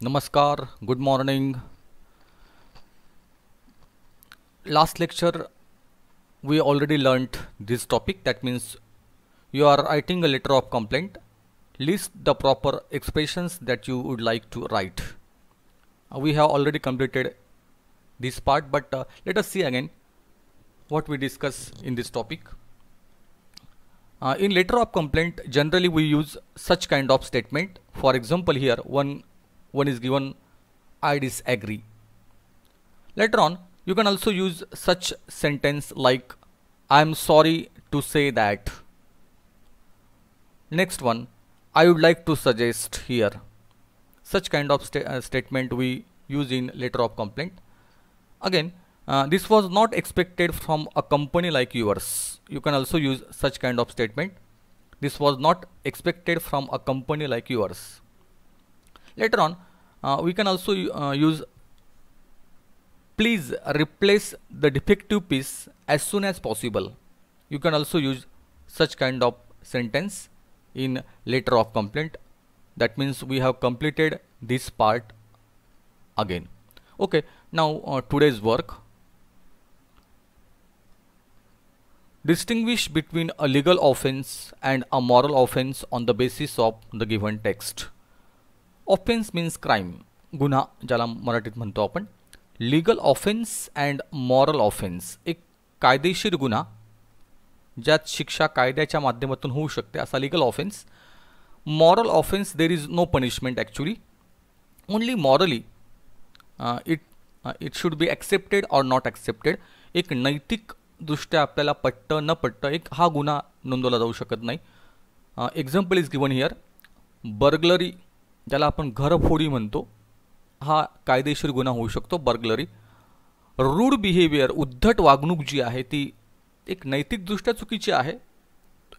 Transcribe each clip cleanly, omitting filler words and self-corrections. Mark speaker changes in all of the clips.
Speaker 1: Namaskar, good morning. Last lecture we already learnt this topic, that means you are writing a letter of complaint. List the proper expressions that you would like to write. We have already completed this part, but let us see again what we discuss in this topic. In letter of complaint, generally we use such kind of statement. For example, here one is given, I disagree. Later on, you can also use such sentence like I am sorry to say that. Next one, I would like to suggest here. Such kind of statement we use in letter of complaint. Again, this was not expected from a company like yours. You can also use such kind of statement. This was not expected from a company like yours. Later on, we can also use please replace the defective piece as soon as possible. You can also use such kind of sentence in letter of complaint. That means we have completed this part again. Okay, now today's work. Distinguish between a legal offense and a moral offense on the basis of the given text. Offense means crime, गुन्हा ज्याला मराठीत म्हणतो आपण. Legal offence and moral offence, एक कायदेशीर गुन्हा ज्यात शिक्षा कायद्याच्या माध्यमातून होऊ शकते असा legal offence. Moral offence there is no punishment actually, only morally it should be accepted or not accepted. एक नैतिक दृष्ट्या आपल्याला पट्टं न पट्टं एक हा गुन्हा नोंदवला जाऊ शकत नाही. Example is given here, burglary ज्याला आपण घरफोडी म्हणतो, हा कायदेशीर गुन्हा होऊ शकतो बर्गलरी. रूड बिहेवियर, उद्धट वागणूक जी आहे ती एक नैतिकदृष्ट्या चुकीची आहे,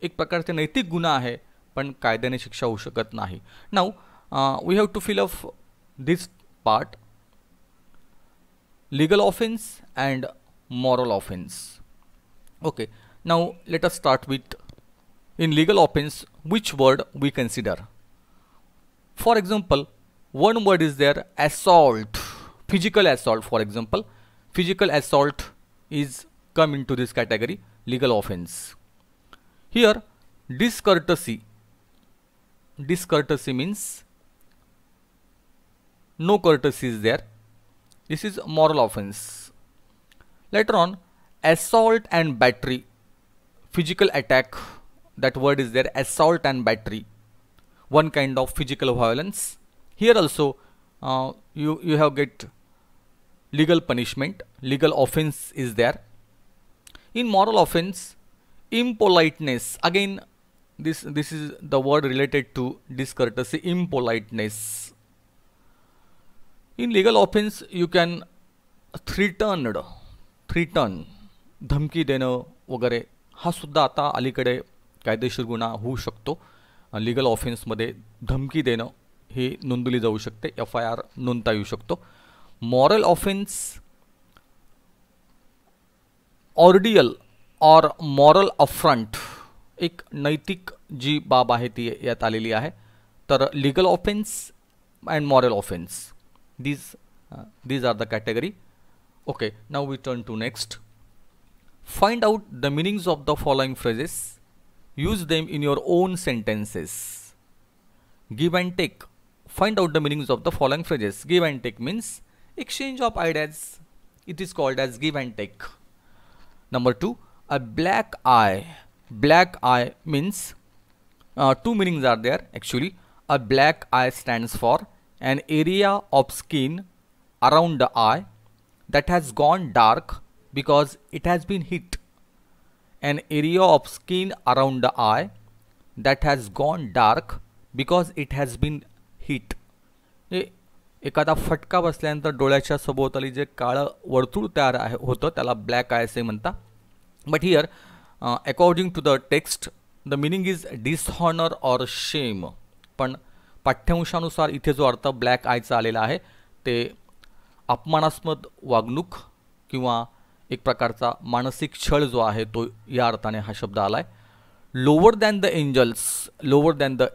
Speaker 1: एक प्रकारचा नैतिक गुन्हा आहे, पण कायद्याने शिक्षा होऊ शकत नाही. Now we have to fill up this part, legal offence and moral offense. Okay, now let us start with, in legal offense which word we consider. For example, one word is there, assault, physical assault. For example, physical assault is come into this category, legal offense. Here discourtesy means no courtesy is there, this is moral offense. Later on, assault and battery, physical attack, that word is there, assault and battery, one kind of physical violence. Here also you have get legal punishment, legal offense is there. In moral offense, impoliteness, again this is the word related to discourtesy, impoliteness. In legal offense you can threaten, धमकी देणं वगैरे, हा सुद्धा आता अलीकडे कायदेशीर गुन्हा होऊ शकतो. लीगल ऑफेन्समध्ये धमकी देणं हे नोंदवली जाऊ शकते, FIR नोंदता येऊ शकतो. मॉरल ऑफेन्स, ऑर्डियल और मॉरल अफ्रंट, एक नैतिक जी बाब आहे ती यात आलेली आहे. तर legal offence and moral offence, these are the category. Okay, now we turn to next. Find out the meanings of the following phrases. Use them in your own sentences. Give and take. Find out the meanings of the following phrases. Give and take means exchange of ideas. It is called as give and take. Number 2, a black eye. Black eye means two meanings are there actually. A black eye stands for an area of skin around the eye that has gone dark because it has been hit. An area of skin around the eye that has gone dark because it has been hit. एखादा फटका बसल्यानंतर डोळ्याच्या सभोवताली जे काळं वर्तुळ तयार होतं त्याला ब्लॅक आय असे म्हणतात. But here according to the text the meaning is dishonour or shame. पण पाठ्यांशानुसार इथे जो अर्थ ब्लॅक आयचा आलेला आहे ते अपमानास्पद वागणूक किंवा एक प्रकारचा मानसिक छळ जो आहे तो या अर्थाने हा शब्द आलाय. Lower than the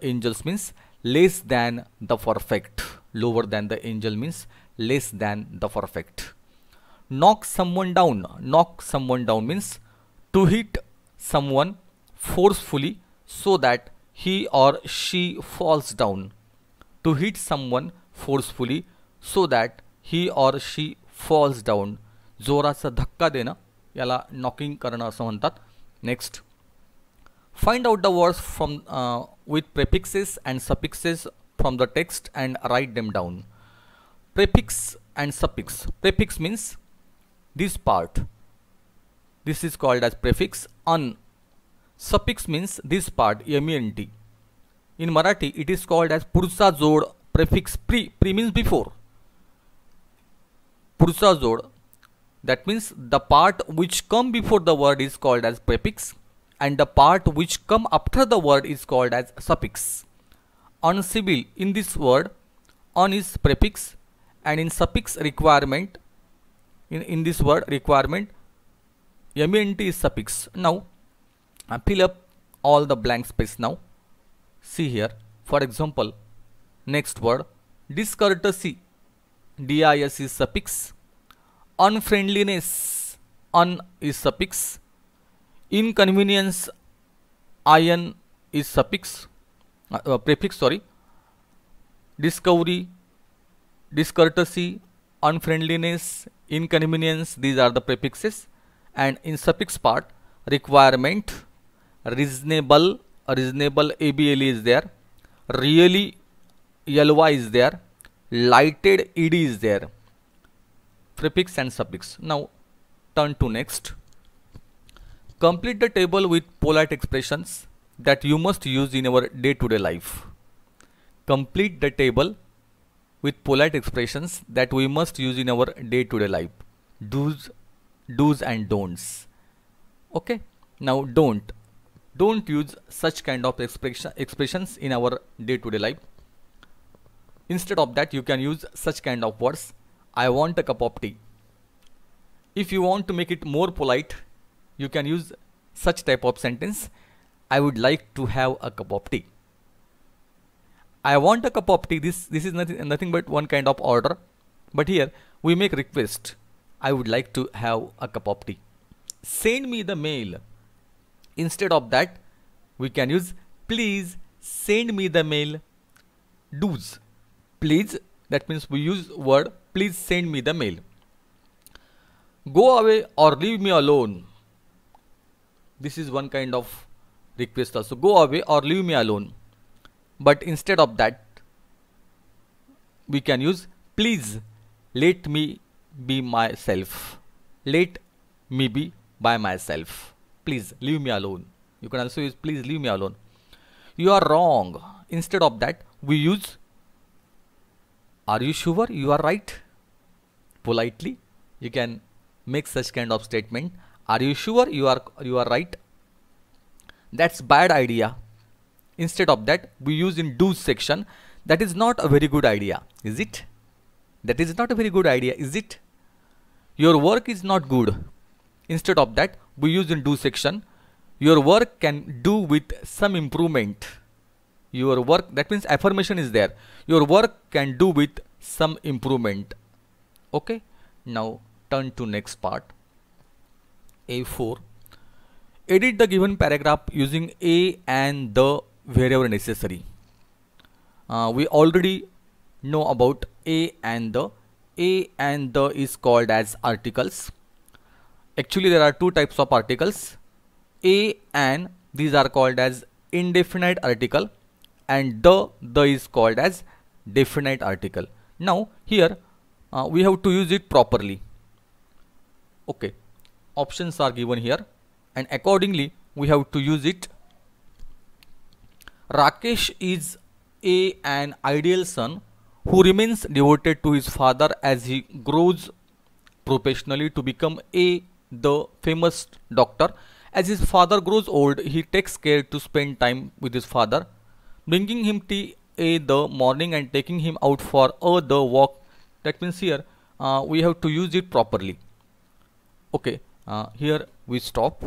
Speaker 1: angels means less than the perfect. Lower than the angel means less than the perfect. Knock someone down. Knock someone down means to hit someone forcefully so that he or she falls down. To hit someone forcefully so that he or she falls down. जोराचा धक्का देणं याला knocking करणं असं म्हणतात. Next, find out the words from with prefixes and suffixes from the text and write them down. Prefix and suffix. Prefix means this part. This is called as prefix. Suffix means this part, ment. In Marathi it is called as पुढचा जोड. Prefix. Pre means before. पुढचा जोड, that means the part which come before the word is called as prefix, and the part which come after the word is called as suffix. Uncivil, in this word un is prefix, and in suffix requirement, in this word requirement, ment is suffix. Now fill up all the blank space. Now see here, for example, next word discourtesy, dis is suffix. Unfriendliness, un is suffix. Inconvenience, in is suffix, prefix, sorry. Discovery, discourtesy, unfriendliness, inconvenience, these are the prefixes. And in suffix part, requirement, reasonable, able is there, really, ly is there, lighted, ed is there. Prefix and suffix. Now turn to next. Complete the table with polite expressions that you must use in your day-to-day life. Complete the table with polite expressions that we must use in our day-to-day life. Do's and don'ts. Okay. Now don't use such kind of expressions in our day-to-day life. Instead of that, you can use such kind of words. I want a cup of tea. If you want to make it more polite, you can use such type of sentence. I would like to have a cup of tea. I want a cup of tea. This is nothing but one kind of order. But here we make request. I would like to have a cup of tea. Send me the mail. Instead of that, we can use please send me the mail. Do's. Please, that means we use word please send me the mail. Go away or leave me alone. This is one kind of request also. Go away or leave me alone. But instead of that, we can use please let me be myself. Let me be by myself. Please leave me alone. You can also use please leave me alone. You are wrong. Instead of that, we use are you sure you are right? Politely, you can make such kind of statement. Are you sure you are right? That's bad idea. Instead of that, we use in do's section. That is not a very good idea, is it? That is not a very good idea, is it? Your work is not good. Instead of that, we use in do section. Your work can do with some improvement. Your work, that means affirmation is there. Your work can do with some improvement. Okay. Now turn to next part. A4. Edit the given paragraph using a and the wherever necessary. We already know about a and the. A and the is called as articles. Actually, there are two types of articles. A and these are called as indefinite article, and the is called as definite article. Now here we have to use it properly. Okay, options are given here, and accordingly we have to use it. Rakesh is an ideal son who remains devoted to his father as he grows professionally to become the famous doctor. As his father grows old, he takes care to spend time with his father, bringing him tea the morning and taking him out for the walk. That means here we have to use it properly. Okay, here we stop.